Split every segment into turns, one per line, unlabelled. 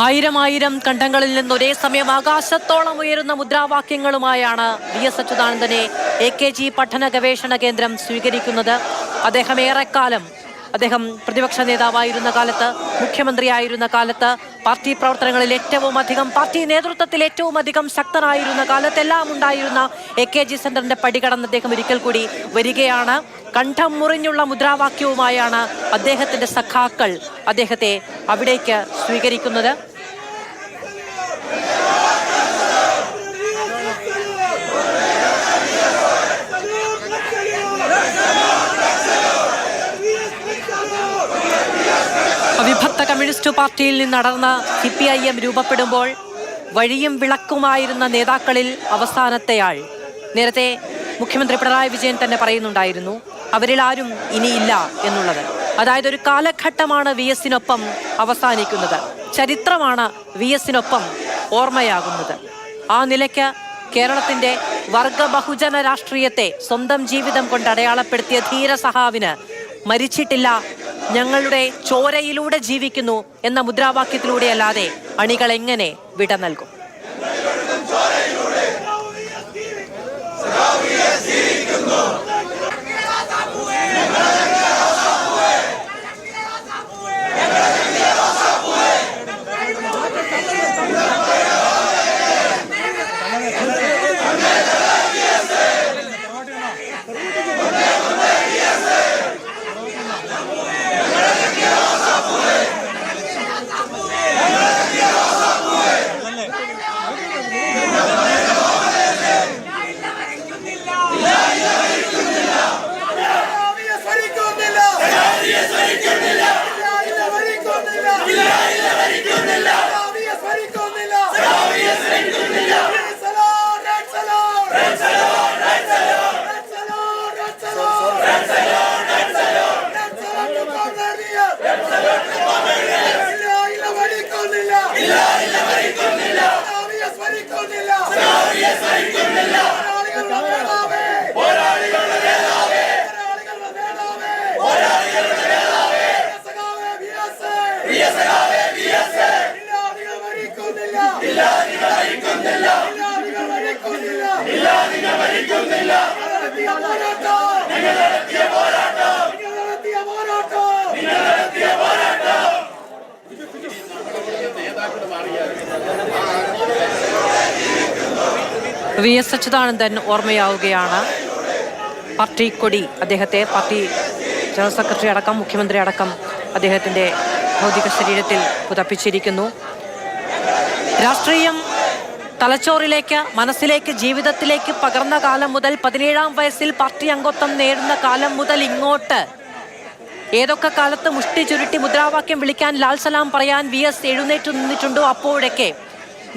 ആയിരം കണ്ഠങ്ങളിൽ നിന്ന് ഒരേ സമയം ആകാശത്തോളം ഉയരുന്ന മുദ്രാവാക്യങ്ങളുമായാണ് വി.എസ്. അച്യുതാനന്ദനെ AKG പഠന ഗവേഷണ കേന്ദ്രം സ്വീകരിക്കുന്നത്. അദ്ദേഹം ഏറെക്കാലം പ്രതിപക്ഷ നേതാവായിരുന്ന കാലത്ത്, മുഖ്യമന്ത്രിയായിരുന്ന കാലത്ത്, പാർട്ടി പ്രവർത്തനങ്ങളിൽ ഏറ്റവും അധികം, പാർട്ടി നേതൃത്വത്തിൽ ഏറ്റവും അധികം ശക്തനായിരുന്ന കാലത്തെല്ലാം ഉണ്ടായിരുന്ന AKG സെന്ററിന്റെ പടികടന്ന് അദ്ദേഹം ഒരിക്കൽ കൂടി വരികയാണ്. കണ്ഠം മുറിഞ്ഞുള്ള മുദ്രാവാക്യവുമായാണ് അദ്ദേഹത്തിന്റെ സഖാക്കൾ അദ്ദേഹത്തെ അവിടേക്ക് സ്വീകരിക്കുന്നത്. വിഭക്ത കമ്മ്യൂണിസ്റ്റ് പാർട്ടിയിൽ നിന്ന് നടന്ന CPIM രൂപപ്പെടുമ്പോൾ വഴിയും വിളക്കുമായിരുന്ന നേതാക്കളിൽ അവസാനത്തെയാൾ. നേരത്തെ മുഖ്യമന്ത്രി പിണറായി വിജയൻ തന്നെ പറയുന്നുണ്ടായിരുന്നു, അവരിൽ ആരും ഇനിയില്ല എന്നുള്ളത്. അതായത് ഒരു കാലഘട്ടമാണ് VS-നൊപ്പം അവസാനിക്കുന്നത്, ചരിത്രമാണ് VS-നൊപ്പം ഓർമ്മയാകുന്നത്. ആ നിലയ്ക്ക് കേരളത്തിന്റെ വർഗ ബഹുജന രാഷ്ട്രീയത്തെ സ്വന്തം ജീവിതം കൊണ്ട് അടയാളപ്പെടുത്തിയ ധീരസഹാവിന് മരിച്ചിട്ടില്ല, ഞങ്ങളുടെ ചോരയിലൂടെ ജീവിക്കുന്നു എന്ന മുദ്രാവാക്യത്തിലൂടെ അല്ലാതെ അണികൾ എങ്ങനെ വിട നൽകും? വി.എസ്. അച്യുതാനന്ദൻ ഓർമ്മയാവുകയാണ്. പാർട്ടി കൊടി അദ്ദേഹത്തെ, പാർട്ടി ജനറൽ സെക്രട്ടറി അടക്കം, മുഖ്യമന്ത്രി അടക്കം അദ്ദേഹത്തിന്റെ ഭൗതിക ശരീരത്തിൽ പുതപ്പിച്ചിരിക്കുന്നു. രാഷ്ട്രീയം തലച്ചോറിലേക്ക്, മനസ്സിലേക്ക്, ജീവിതത്തിലേക്ക് പകർന്ന കാലം മുതൽ, 17-ാം വയസ്സിൽ പാർട്ടി അംഗത്വം നേടുന്ന കാലം മുതൽ ഇങ്ങോട്ട് ഏതൊക്കെ കാലത്ത് മുഷ്ടി ചുരുട്ടി മുദ്രാവാക്യം വിളിക്കാൻ, ലാൽ സലാം പറയാൻ വി.എസ്. എഴുന്നേറ്റ് നിന്നിട്ടുണ്ടോ അപ്പോഴൊക്കെ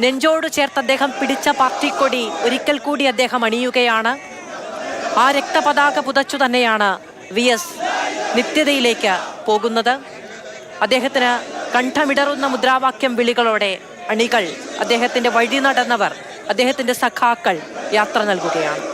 നെഞ്ചോട് ചേർത്ത് അദ്ദേഹം പിടിച്ച പാർട്ടി കൊടി ഒരിക്കൽ കൂടി അദ്ദേഹം അണിയുകയാണ്. ആ രക്തപതാക പുതച്ചു തന്നെയാണ് വി.എസ്. നിത്യതയിലേക്ക് പോകുന്നത്. അദ്ദേഹത്തിന് കണ്ഠമിടറുന്ന മുദ്രാവാക്യം വിളികളോടെ അണികൾ, അദ്ദേഹത്തിന്റെ വഴി നടന്നവർ, അദ്ദേഹത്തിന്റെ സഖാക്കൾ യാത്ര നൽകുകയാണ്.